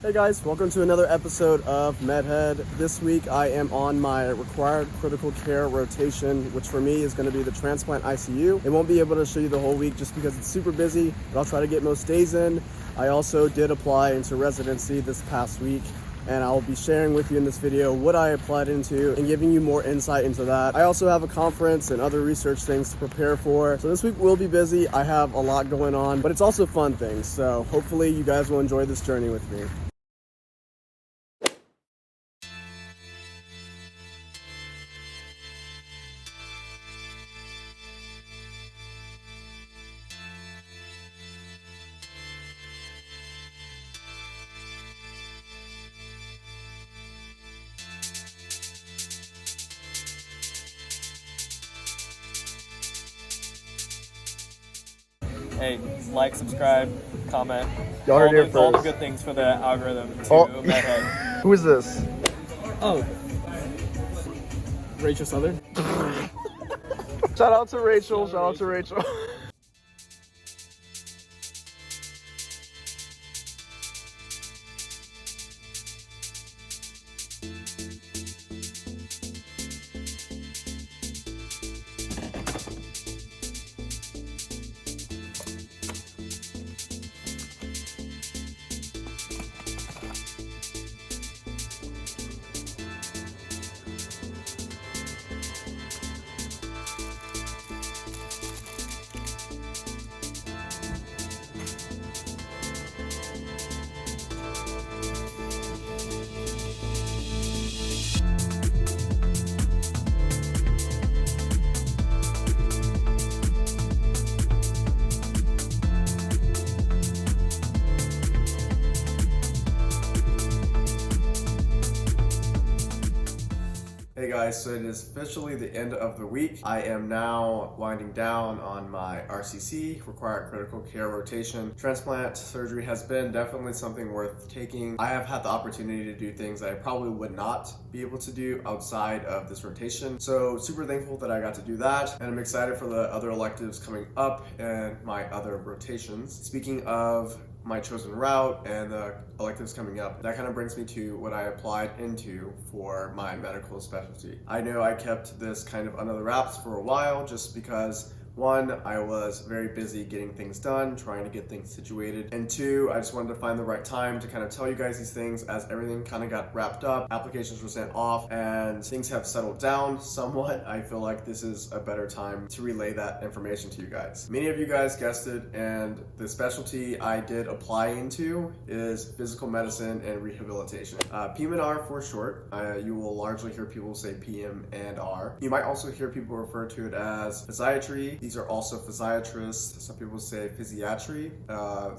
Hey guys, welcome to another episode of MedHead. This week I am on my required critical care rotation, which for me is going to be the transplant ICU. I won't be able to show you the whole week just because it's super busy, but I'll try to get most days in. I also did apply into residency this past week, and I'll be sharing with you in this video what I applied into and giving you more insight into that. I also have a conference and other research things to prepare for. So this week will be busy. I have a lot going on, but it's also fun things. So hopefully you guys will enjoy this journey with me. Hey, like, subscribe, comment. Y'all heard it All the first. good things for the algorithm to MedHead. Who is this? Oh, Rachel Southern. Shout out to Rachel. Shout out to Rachel. Hey guys, so it is officially the end of the week. I am now winding down on my RCC, required critical care rotation. Transplant surgery has been definitely something worth taking. I have had the opportunity to do things that I probably would not be able to do outside of this rotation. So super thankful that I got to do that. And I'm excited for the other electives coming up and my other rotations. Speaking of my chosen route and the electives coming up, that kind of brings me to what I applied into for my medical specialty. I know I kept this kind of under the wraps for a while just because one, I was very busy getting things done, trying to get things situated, and two, I just wanted to find the right time to kind of tell you guys these things as everything kind of got wrapped up, applications were sent off, and things have settled down somewhat. I feel like this is a better time to relay that information to you guys. Many of you guys guessed it, and the specialty I did apply into is physical medicine and rehabilitation. PM&R for short. You will largely hear people say PM and R. You might also hear people refer to it as physiatry. These are also physiatrists. Some people say physiatry.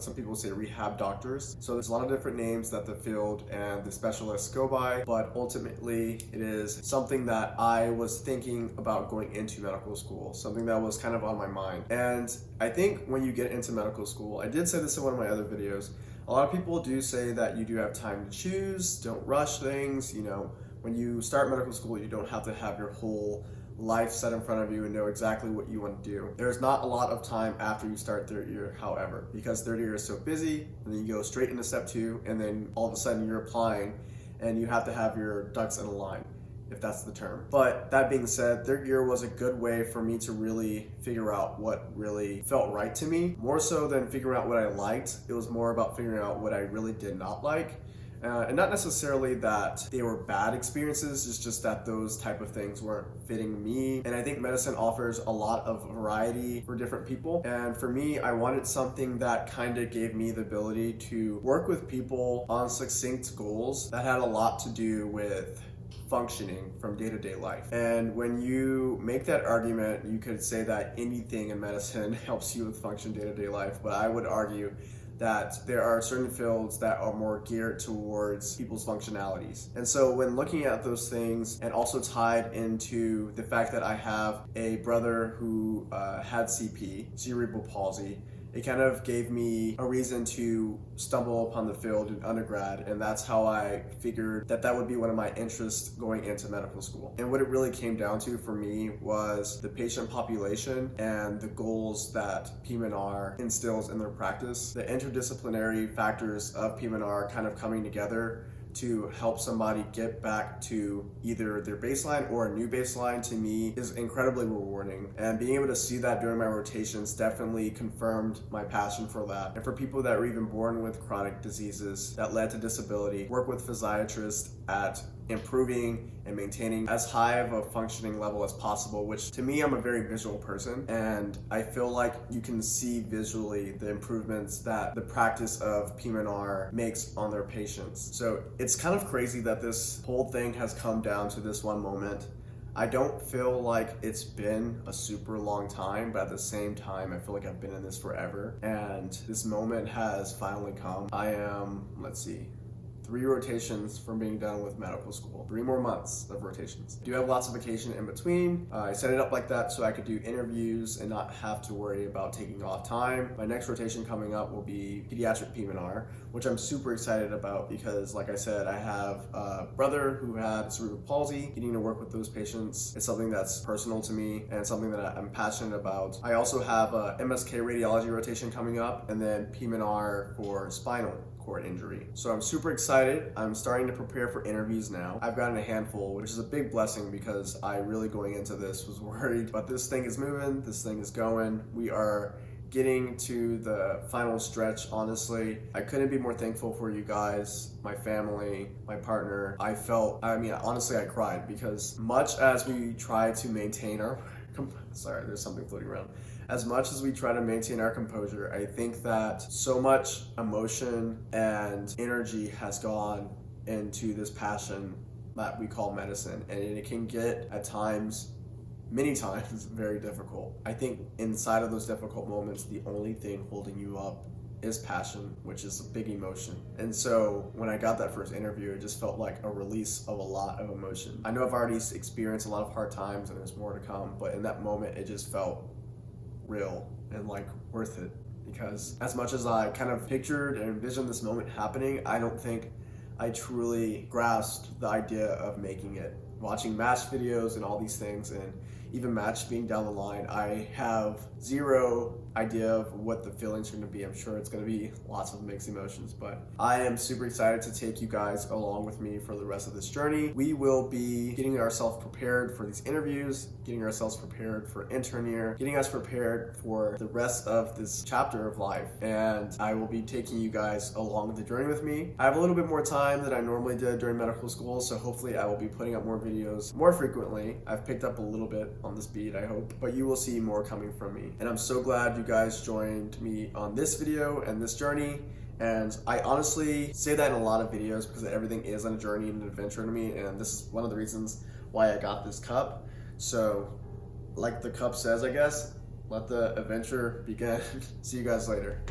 Some people say rehab doctors. So there's a lot of different names that the field and the specialists go by, but ultimately it is something that I was thinking about going into medical school, something that was kind of on my mind. And I think when you get into medical school, I did say this in one of my other videos, a lot of people do say that you do have time to choose, don't rush things. You know, when you start medical school, you don't have to have your whole life set in front of you and know exactly what you want to do. There's not a lot of time after you start third year, however, because third year is so busy, and then you go straight into step 2, and then all of a sudden you're applying and you have to have your ducks in a line, if that's the term. But that being said, third year was a good way for me to really figure out what really felt right to me. More so than figuring out what I liked, it was more about figuring out what I really did not like. And not necessarily that they were bad experiences, it's just that those type of things weren't fitting me. And I think medicine offers a lot of variety for different people. And for me, I wanted something that kind of gave me the ability to work with people on succinct goals that had a lot to do with functioning from day-to-day life. And when you make that argument, you could say that anything in medicine helps you with function day-to-day life, but I would argue that there are certain fields that are more geared towards people's functionalities. And so when looking at those things, and also tied into the fact that I have a brother who had CP, cerebral palsy, it kind of gave me a reason to stumble upon the field in undergrad, and that's how I figured that that would be one of my interests going into medical school. And what it really came down to for me was the patient population and the goals that PM&R instills in their practice. The interdisciplinary factors of PM&R kind of coming together to help somebody get back to either their baseline or a new baseline, to me, is incredibly rewarding. And being able to see that during my rotations definitely confirmed my passion for that. And for people that were even born with chronic diseases that led to disability, work with physiatrists at improving and maintaining as high of a functioning level as possible, which to me, I'm a very visual person, and I feel like you can see visually the improvements that the practice of PM&R makes on their patients. So it's kind of crazy that this whole thing has come down to this one moment. I don't feel like it's been a super long time, but at the same time, I feel like I've been in this forever, and this moment has finally come. I am, 3 rotations from being done with medical school. 3 more months of rotations. I do have lots of vacation in between. I set it up like that so I could do interviews and not have to worry about taking off time. My next rotation coming up will be pediatric PM&R, which I'm super excited about because, like I said, I have a brother who had cerebral palsy. Getting to work with those patients is something that's personal to me and something that I'm passionate about. I also have a MSK radiology rotation coming up, and then PM&R for spinal cord injury. So I'm super excited. I'm starting to prepare for interviews now. I've gotten a handful, which is a big blessing because I really, going into this, was worried, but this thing is moving, this thing is going. We are getting to the final stretch. Honestly, I couldn't be more thankful for you guys, my family, my partner. Honestly, I cried because much as we try to maintain our sorry, there's something floating around. As much as we try to maintain our composure, I think that so much emotion and energy has gone into this passion that we call medicine, and it can get at times, many times, very difficult. I think inside of those difficult moments, the only thing holding you up is passion, which is a big emotion. And so when I got that first interview, it just felt like a release of a lot of emotion. I know I've already experienced a lot of hard times and there's more to come, but in that moment, it just felt real and like worth it, because as much as I kind of pictured and envisioned this moment happening, I don't think I truly grasped the idea of making it. Watching match videos and all these things, and even match being down the line, I have zero idea of what the feelings are going to be. I'm sure it's going to be lots of mixed emotions, but I am super excited to take you guys along with me for the rest of this journey. We will be getting ourselves prepared for these interviews, getting ourselves prepared for intern year, getting us prepared for the rest of this chapter of life, and I will be taking you guys along the journey with me. I have a little bit more time than I normally did during medical school, so hopefully I will be putting up more videos more frequently. I've picked up a little bit on the speed, I hope, but you will see more coming from me. And I'm so glad you guys joined me on this video and this journey. And I honestly say that in a lot of videos because everything is a journey and an adventure to me, and this is one of the reasons why I got this cup. So, like the cup says, I guess, let the adventure begin. See you guys later.